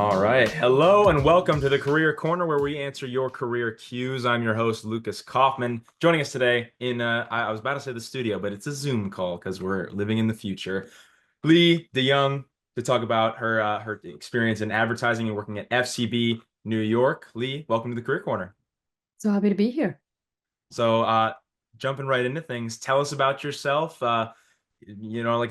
All right. Hello and welcome to the Career Corner where we answer your career cues. I'm your host, Lukas Kauffman. Joining us today I was about to say the studio, but it's a Zoom call because we're living in the future. Lee DeYoung to talk about her experience in advertising and working at FCB New York. Lee, welcome to the Career Corner. So happy to be here. So, jumping right into things, tell us about yourself. Like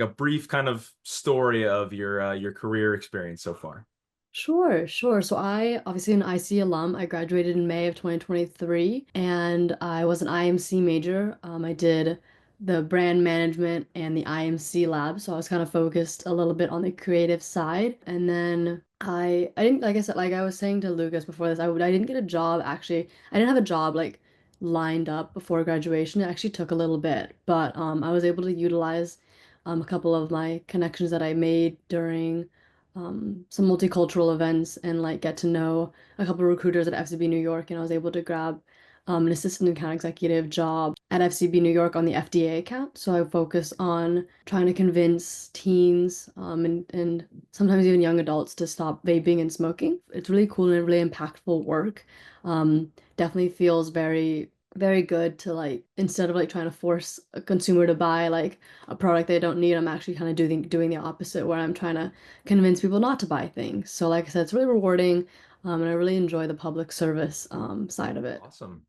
a brief kind of story of your career experience so far. Sure. So I obviously an IC alum. I graduated in May of 2023 and I was an IMC major. I did the brand management and the IMC lab. So I was kind of focused a little bit on the creative side. And then I didn't, like I said, like I was saying to Lucas before this, I didn't get a job actually. I didn't have a job like lined up before graduation. It actually took a little bit, but I was able to utilize a couple of my connections that I made during some multicultural events and like get to know a couple of recruiters at FCB New York, and I was able to grab an assistant account executive job at FCB New York on the FDA account. So I focus on trying to convince teens and sometimes even young adults to stop vaping and smoking. It's really cool and really impactful work. Definitely feels very good to like instead of like trying to force a consumer to buy like a product they don't need, I'm actually kind of doing the opposite where I'm trying to convince people not to buy things. So like I said, it's really rewarding, and I really enjoy the public service side of it. Awesome.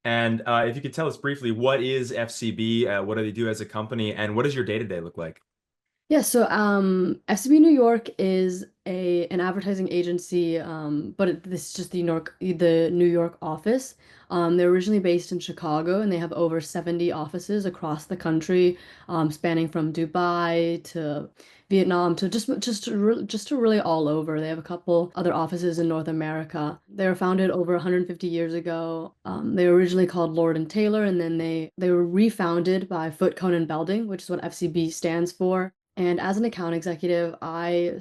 And if you could tell us briefly, what is FCB? What do they do as a company? And what does your day-to-day look like? Yeah, so FCB New York is a an advertising agency, this is just the New York office. They're originally based in Chicago, and they have over 70 offices across the country, spanning from Dubai to Vietnam to just to really all over. They have a couple other offices in North America. They were founded over 150 years ago. They were originally called Lord and Taylor, and then they were refounded by Foot Conan Belding, which is what FCB stands for. And as an account executive, I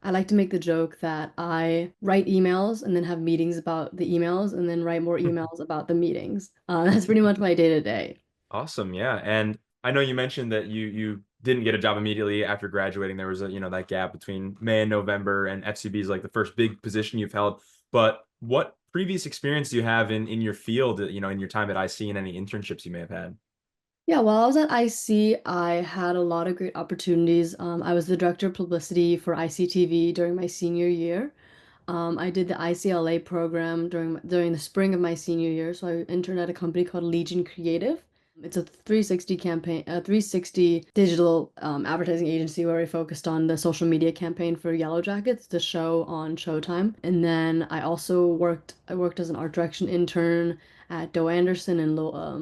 like to make the joke that I write emails and then have meetings about the emails and then write more emails about the meetings. That's pretty much my day to day. Awesome, yeah. And I know you mentioned that you didn't get a job immediately after graduating. There was that gap between May and November, and FCB is like the first big position you've held. But what previous experience do you have in your field, in your time at IC and any internships you may have had? Yeah, while I was at IC, I had a lot of great opportunities. I was the director of publicity for ICTV during my senior year. I did the ICLA program during the spring of my senior year, so I interned at a company called Legion Creative. It's a 360 campaign, a 360 digital advertising agency where I focused on the social media campaign for Yellow Jackets, the show on Showtime. And then I worked as an art direction intern at Doe Anderson and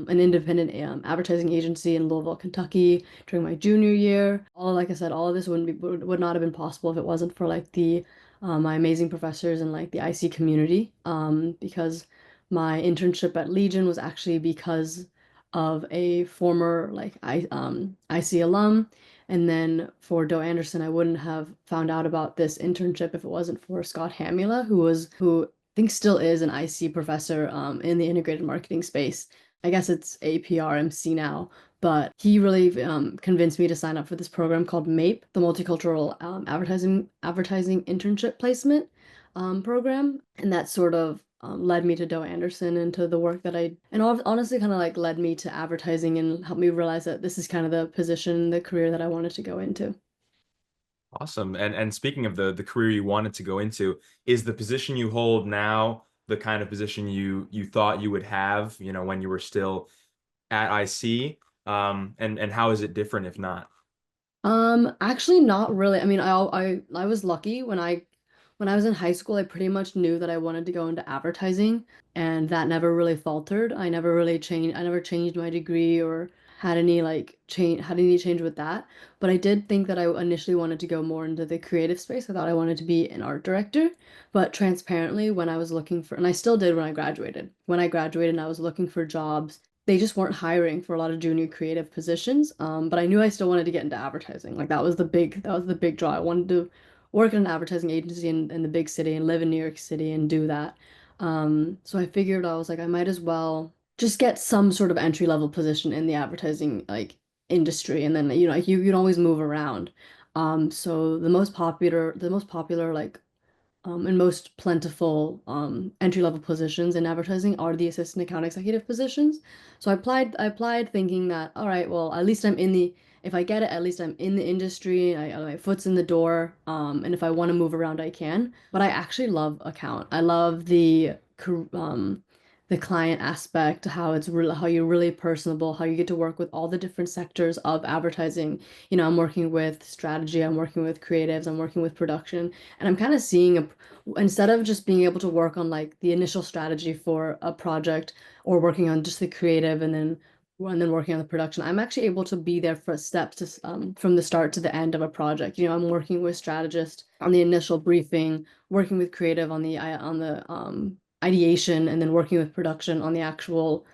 an independent advertising agency in Louisville, Kentucky during my junior year. Like I said, all of this would not have been possible if it wasn't for like the my amazing professors and like the IC community. Because my internship at Legion was actually because of a former IC alum. And then for Doe Anderson, I wouldn't have found out about this internship if it wasn't for Scott Hamula, who I think still is an IC professor in the integrated marketing space. I guess it's APRMC now, but he really convinced me to sign up for this program called MAPE, the Multicultural Advertising Internship Placement program, and that sort of led me to Doe Anderson and to the work that honestly kind of like led me to advertising and helped me realize that this is kind of the position, the career that I wanted to go into. Awesome. And speaking of the career you wanted to go into, is the position you hold now the kind of position you thought you would have, when you were still at IC? And how is it different if not? Actually not really. I mean, I was lucky when I was in high school, I pretty much knew that I wanted to go into advertising, and that never really faltered. I never changed my degree or had any change with that. But I did think that I initially wanted to go more into the creative space. I thought I wanted to be an art director, but transparently when I was looking for, and I still did when I graduated. When I graduated and I was looking for jobs, they just weren't hiring for a lot of junior creative positions. But I knew I still wanted to get into advertising. Like that was the big draw. I wanted to work in an advertising agency in the big city and live in New York City and do that. So I figured I was like, I might as well just get some sort of entry level position in the advertising like industry, and then like, you can always move around. So the most popular like and most plentiful entry-level positions in advertising are the assistant account executive positions. So I applied thinking that, all right, well, at least I'm in the, if I get it, at least I'm in the industry, my foot's in the door, and if I want to move around, I can. But I actually love account. I love the client aspect, how it's really, how you're really personable, how you get to work with all the different sectors of advertising. I'm working with strategy, I'm working with creatives, I'm working with production, and I'm kind of seeing instead of just being able to work on like the initial strategy for a project or working on just the creative and then working on the production, I'm actually able to be there for steps from the start to the end of a project. I'm working with strategist on the initial briefing, working with creative on the ideation, and then working with production on the actual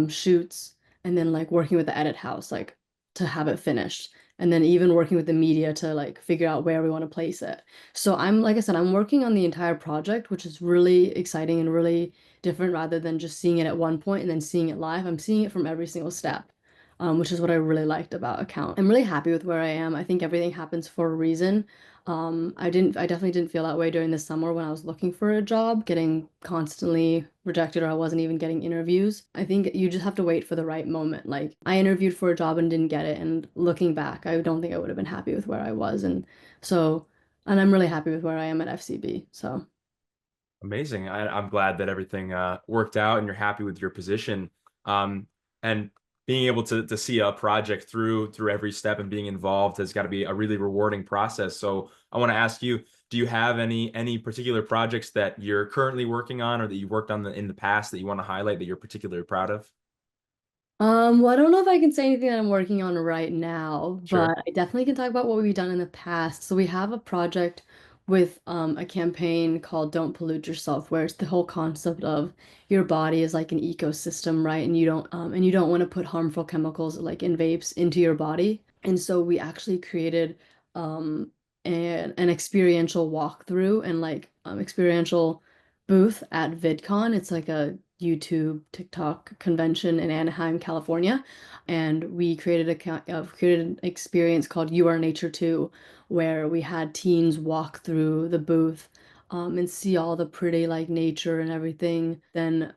shoots, and then like working with the edit house like to have it finished, and then even working with the media to like figure out where we want to place it. So I'm, like I said, I'm working on the entire project, which is really exciting and really different rather than just seeing it at one point and then seeing it live. I'm seeing it from every single step, which is what I really liked about account. I'm really happy with where I am. I think everything happens for a reason. I definitely didn't feel that way during the summer when I was looking for a job, getting constantly rejected, or I wasn't even getting interviews. I think you just have to wait for the right moment. Like I interviewed for a job and didn't get it, and looking back, I don't think I would have been happy with where I was. So, and I'm really happy with where I am at FCB. So. Amazing. I'm glad that everything worked out and you're happy with your position. And being able to see a project through every step and being involved has got to be a really rewarding process. So I want to ask you, do you have any particular projects that you're currently working on or that you worked on in the past that you want to highlight that you're particularly proud of? Well, I don't know if I can say anything that I'm working on right now, Sure. but I definitely can talk about what we've done in the past. So we have a project with a campaign called Don't Pollute Yourself, where it's the whole concept of your body is like an ecosystem, right? And you don't want to put harmful chemicals like in vapes into your body. And so we actually created an experiential walkthrough and like experiential booth at VidCon. It's like a YouTube, TikTok convention in Anaheim, California, and we created an experience called You Are Nature Too, where we had teens walk through the booth, and see all the pretty like nature and everything. Then,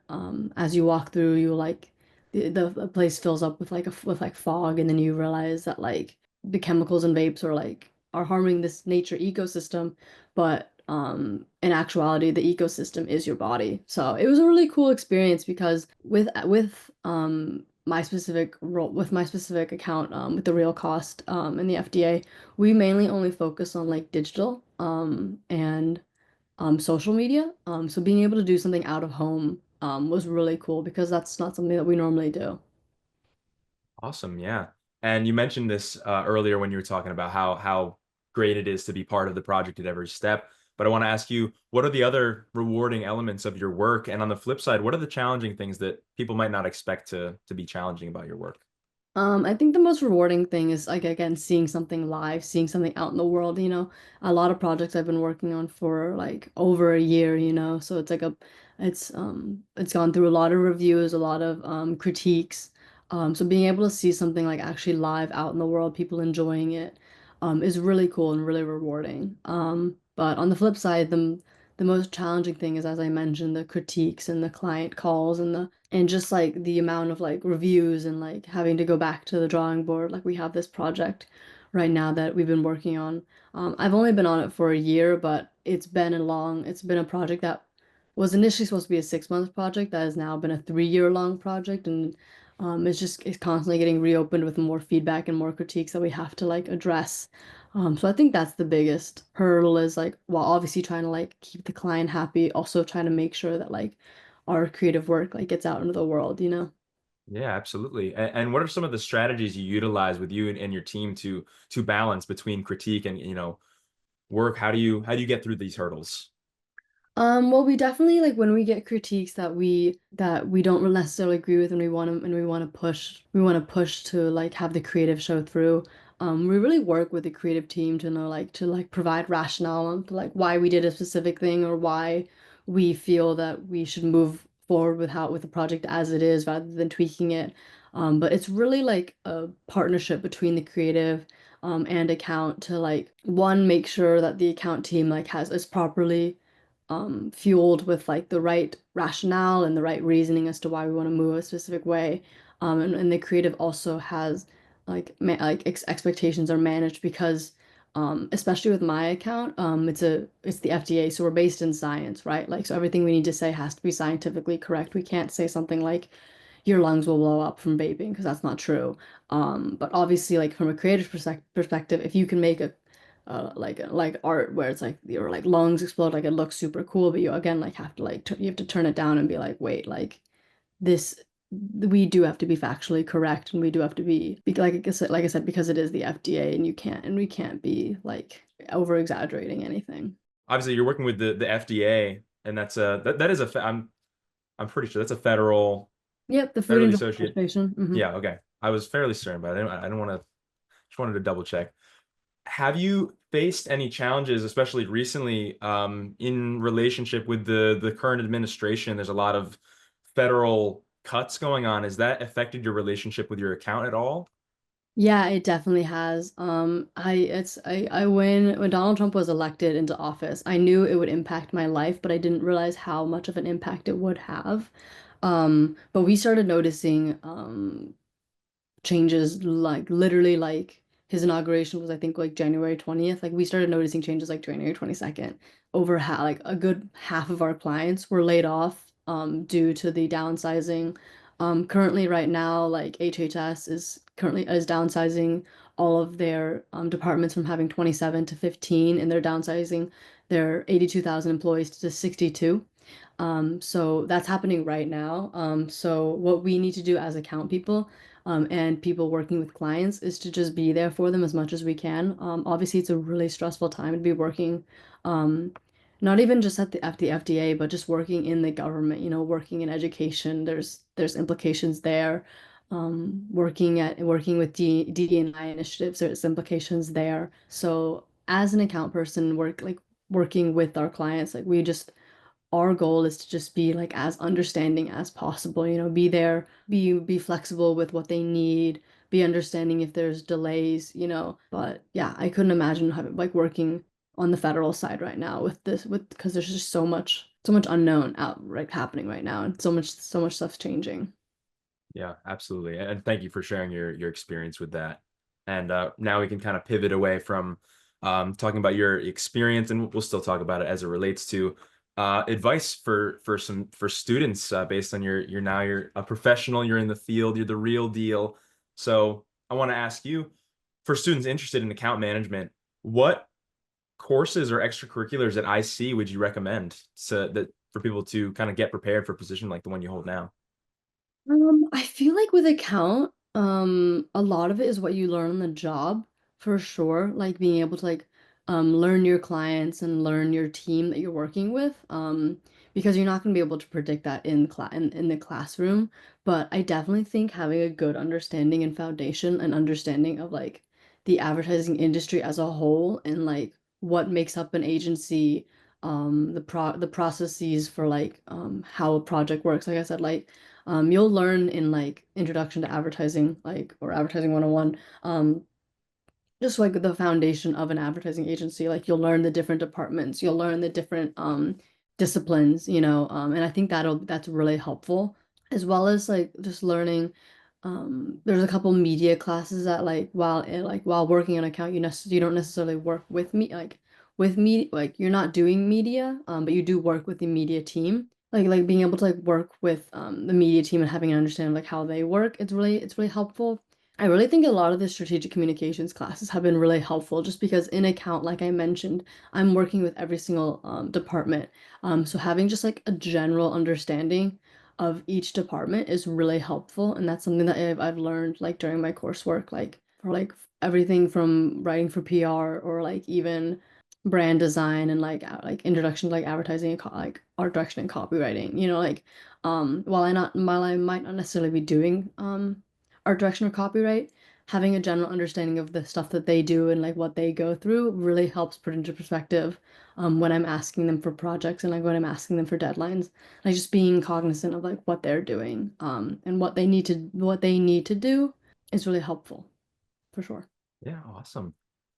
as you walk through, you like the place fills up with like fog, and then you realize that like the chemicals in vapes are harming this nature ecosystem, but in actuality the ecosystem is your body. So it was a really cool experience because with my specific role, with my specific account, with the real cost and the FDA, we mainly only focus on like digital and social media. So being able to do something out of home was really cool because that's not something that we normally do. Awesome, yeah. And you mentioned this earlier when you were talking about how great it is to be part of the project at every step. But I want to ask you, what are the other rewarding elements of your work? And on the flip side, what are the challenging things that people might not expect to be challenging about your work? I think the most rewarding thing is like again seeing something live, seeing something out in the world, A lot of projects I've been working on for like over a year, So it's gone through a lot of reviews, a lot of critiques. So being able to see something like actually live out in the world, people enjoying it, is really cool and really rewarding. But on the flip side, the most challenging thing is, as I mentioned, the critiques and the client calls and just like the amount of like reviews and like having to go back to the drawing board. Like we have this project right now that we've been working on. I've only been on it for a year, but it's been a project that was initially supposed to be a 6 month project that has now been a 3 year long project. And it's constantly getting reopened with more feedback and more critiques that we have to like address. So I think that's the biggest hurdle is like, while obviously trying to like keep the client happy, also trying to make sure that like our creative work like gets out into the world. Yeah, absolutely. And what are some of the strategies you utilize with you and your team to balance between critique and, work? How do you get through these hurdles? Well, we definitely like when we get critiques that we don't necessarily agree with, and we want to push to like have the creative show through. We really work with the creative team to know like to like provide rationale on to like why we did a specific thing or why we feel that we should move forward with the project as it is rather than tweaking it. But it's really like a partnership between the creative and account to like one make sure that the account team like has is properly fueled with like the right rationale and the right reasoning as to why we want to move a specific way. And the creative also has like expectations are managed because especially with my account, it's the FDA, so we're based in science, right? Like so everything we need to say has to be scientifically correct. We can't say something like your lungs will blow up from vaping because that's not true. But obviously, like from a creative perspective, if you can make a like art where it's like your like lungs explode, like it looks super cool, but you again like have to like you have to turn it down and be like, wait, like this we do have to be factually correct and we do have to be like I said, because it is the FDA and we can't be like over exaggerating anything. Obviously, you're working with the FDA, and that's that is I'm pretty sure that's a Yep, the Food and federally Drug associated. Administration. Yeah, okay. I was fairly certain, but I don't want to. Just wanted to double check. Have you faced any challenges, especially recently, in relationship with the current administration? There's a lot of federal cuts going on. Has that affected your relationship with your account at all? Yeah, it definitely has. I when Donald Trump was elected into office, I knew it would impact my life, but I didn't realize how much of an impact it would have. But we started noticing changes like literally like his inauguration was I think like January 20th. Like we started noticing changes like January 22nd. Over like a good half of our clients were laid off due to the downsizing. Currently right now like HHS is downsizing all of their departments from having 27 to 15 and they're downsizing their 82,000 employees to 62. So that's happening right now. So what we need to do as account people and people working with clients is to just be there for them as much as we can. Obviously, it's a really stressful time to be working, um, not even just at the FDA, but just working in the government, you know, working in education. There's implications there. Working with DE&I initiatives, there's implications there. So as an account person, working with our clients, like we just our goal is to just be like as understanding as possible, you know, be there, be flexible with what they need, be understanding if there's delays, you know. But yeah, I couldn't imagine having like working on the federal side right now with this with because there's just so much unknown out right happening right now and so much stuff's changing. Yeah, absolutely. And thank you for sharing your experience with that. And now we can kind of pivot away from talking about your experience, and we'll still talk about it as it relates to advice for students based on you're a professional, you're in the field, you're the real deal. So I want to ask you, for students interested in account management, what courses or extracurriculars at IC would you recommend for people to kind of get prepared for a position like the one you hold now? I feel like with account, a lot of it is what you learn on the job for sure. Like being able to like learn your clients and learn your team that you're working with. Because you're not going to be able to predict that in the classroom. But I definitely think having a good understanding and foundation and understanding of like the advertising industry as a whole and like what makes up an agency, the processes for like how a project works. Like I said, like you'll learn in like Introduction to Advertising, like or Advertising 101, just like the foundation of an advertising agency. Like you'll learn the different departments, you'll learn the different disciplines, you know, and I think that's really helpful, as well as like just learning. There's a couple media classes that like while working on account, you don't necessarily work with me with me like you're not doing media, but you do work with the media team. Like being able to like work with the media team and having an understanding of like how they work, it's really helpful. I really think a lot of the strategic communications classes have been really helpful just because in account, like I mentioned, I'm working with every single department. So having just like a general understanding of each department is really helpful. And that's something that I've learned like during my coursework, like for like everything from writing for PR or like even brand design and like introduction to like advertising and like art direction and copywriting, you know, like while I might not necessarily be doing art direction or copyright, having a general understanding of the stuff that they do and like what they go through really helps put into perspective when I'm asking them for projects and like when I'm asking them for deadlines. Like just being cognizant of like what they're doing and what they need to do is really helpful for sure. Yeah, awesome.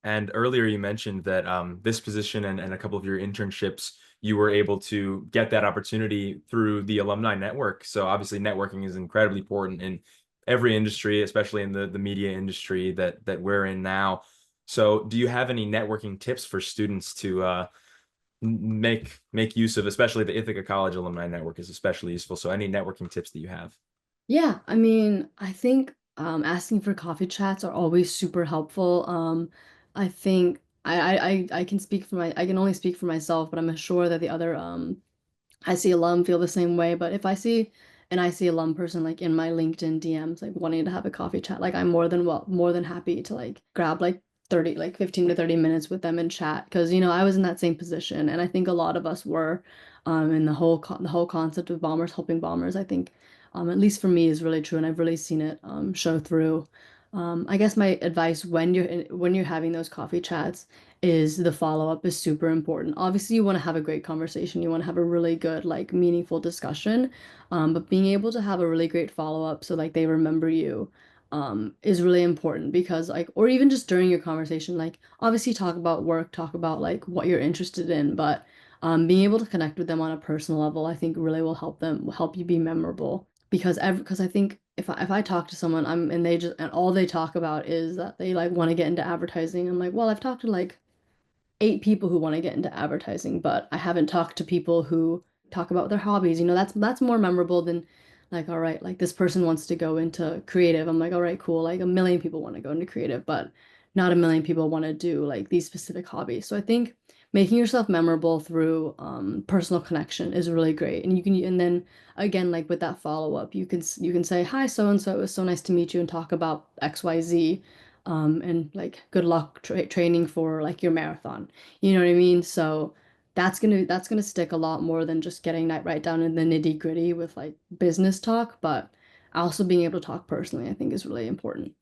And earlier you mentioned that this position and a couple of your internships, you were able to get that opportunity through the alumni network. So obviously networking is incredibly important in every industry, especially in the media industry that we're in now. So do you have any networking tips for students to make use of, especially the Ithaca College alumni network is especially useful. So any networking tips that you have? Yeah, I mean, I think asking for coffee chats are always super helpful. I think I can speak for my I can only speak for myself, but I'm sure that the other I see alum feel the same way, but if I see an IC alum person like in my LinkedIn DMs like wanting to have a coffee chat, like I'm more than happy to like grab like 30 like 15 to 30 minutes with them and chat because I was in that same position and I think a lot of us were and the whole concept of bombers helping bombers I think at least for me is really true and I've really seen it show through. I guess my advice when you're having those coffee chats is the follow-up is super important. Obviously, you want to have a great conversation. You want to have a really good, like, meaningful discussion. But being able to have a really great follow-up so like they remember you is really important because like or even just during your conversation, like obviously talk about work, talk about like what you're interested in, but being able to connect with them on a personal level, I think really will help you be memorable. Because I think if I talk to someone, and they just and all they talk about is that they like want to get into advertising. I'm like, well, I've talked to like 8 people who want to get into advertising, but I haven't talked to people who talk about their hobbies. That's more memorable than like, all right, like this person wants to go into creative. I'm like, all right, cool. Like a million people want to go into creative, but not a million people want to do like these specific hobbies. So I think making yourself memorable through personal connection is really great. And then again, like with that follow up, you can say, hi, so and so, it was so nice to meet you and talk about XYZ and like good luck training for like your marathon. You know what I mean? So that's gonna stick a lot more than just getting that right down in the nitty gritty with like business talk, but also being able to talk personally, I think is really important.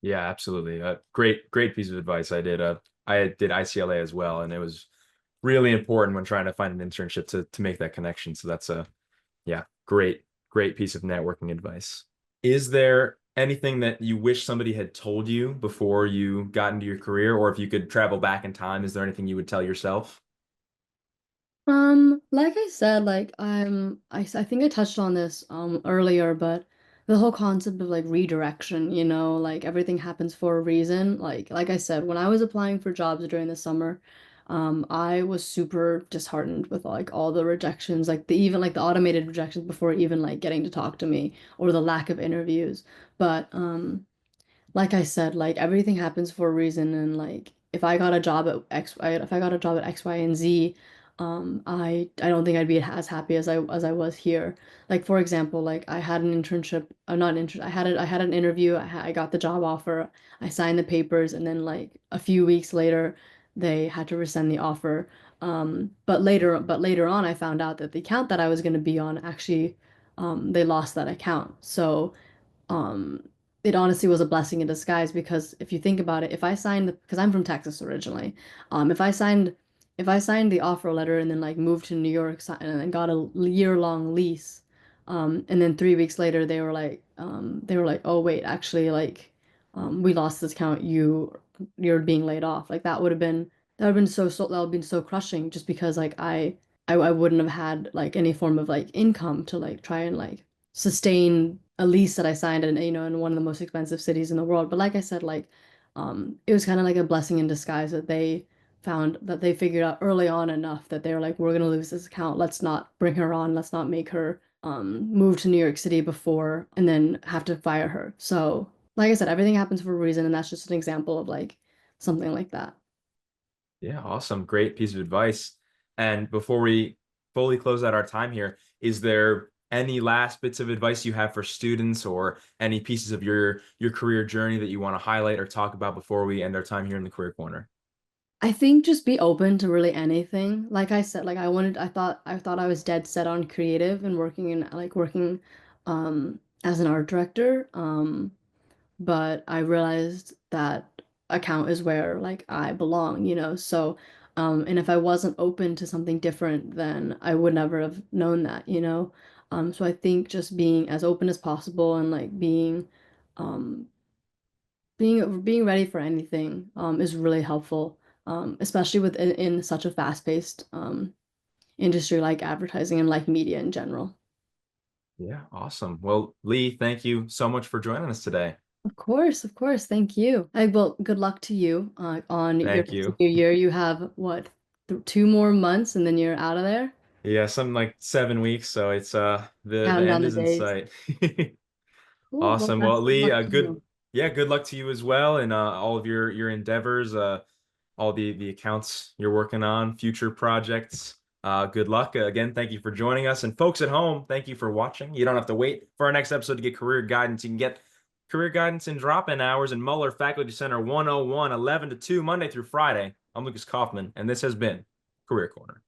Yeah, absolutely. Great piece of advice. I did ICLA as well, and it was really important when trying to find an internship to make that connection. So that's a yeah, great piece of networking advice. Is there anything that you wish somebody had told you before you got into your career, or if you could travel back in time, is there anything you would tell yourself? Like I said, like I think I touched on this earlier, but the whole concept of like redirection, like everything happens for a reason. Like I said, when I was applying for jobs during the summer, I was super disheartened with like all the rejections, like the automated rejections before even like getting to talk to me or the lack of interviews. But like I said, like everything happens for a reason, and like if I got a job at X, Y, and Z, I don't think I'd be as happy as I was here. Like for example, like I had an internship, not an intern, I had an interview, I got the job offer, I signed the papers, and then like a few weeks later, they had to rescind the offer. But later on, I found out that the account that I was going to be on actually, they lost that account. So um it honestly was a blessing in disguise because if you think about it, if I signed because I'm from Texas originally, if I signed the offer letter and then like moved to New York and then got a year-long lease, and then 3 weeks later they were like, oh wait, actually like we lost this account, you're being laid off. Like that would have been that would have been so crushing just because like I wouldn't have had like any form of like income to like try and like sustain a lease that I signed in, in one of the most expensive cities in the world. But like I said, like it was kind of like a blessing in disguise that they figured out early on enough that they were like, we're gonna lose this account. Let's not bring her on. Let's not make her move to New York City before and then have to fire her. So like I said, everything happens for a reason, and that's just an example of like something like that. Yeah, awesome. Great piece of advice. And before we fully close out our time here, is there any last bits of advice you have for students or any pieces of your career journey that you want to highlight or talk about before we end our time here in the Career Corner? I think just be open to really anything. Like I said, like I thought I was dead set on creative and working as an art director. But I realized that account is where like I belong, So and if I wasn't open to something different, then I would never have known that. So I think just being as open as possible and like um being ready for anything is really helpful, especially in such a fast-paced industry like advertising and like media in general. Yeah, awesome. Well, Lee, thank you so much for joining us today. Of course, of course. Thank you. Well, good luck to you on your Thank you. senior year. You have what, th 2 more months and then you're out of there? Yeah, something like 7 weeks, so it's the Counting down end the is in days. sight. Cool. Well, Awesome. Well, best of Lee, luck to you. good luck to you as well, and all of your endeavors, all the accounts you're working on, future projects. Good luck. Again, thank you for joining us. And folks at home, thank you for watching. You don't have to wait for our next episode to get career guidance. You can get career guidance in drop-in hours in Muller Faculty Center 101, 11 to 2, Monday through Friday. I'm Lucas Kauffman, and this has been Career Corner.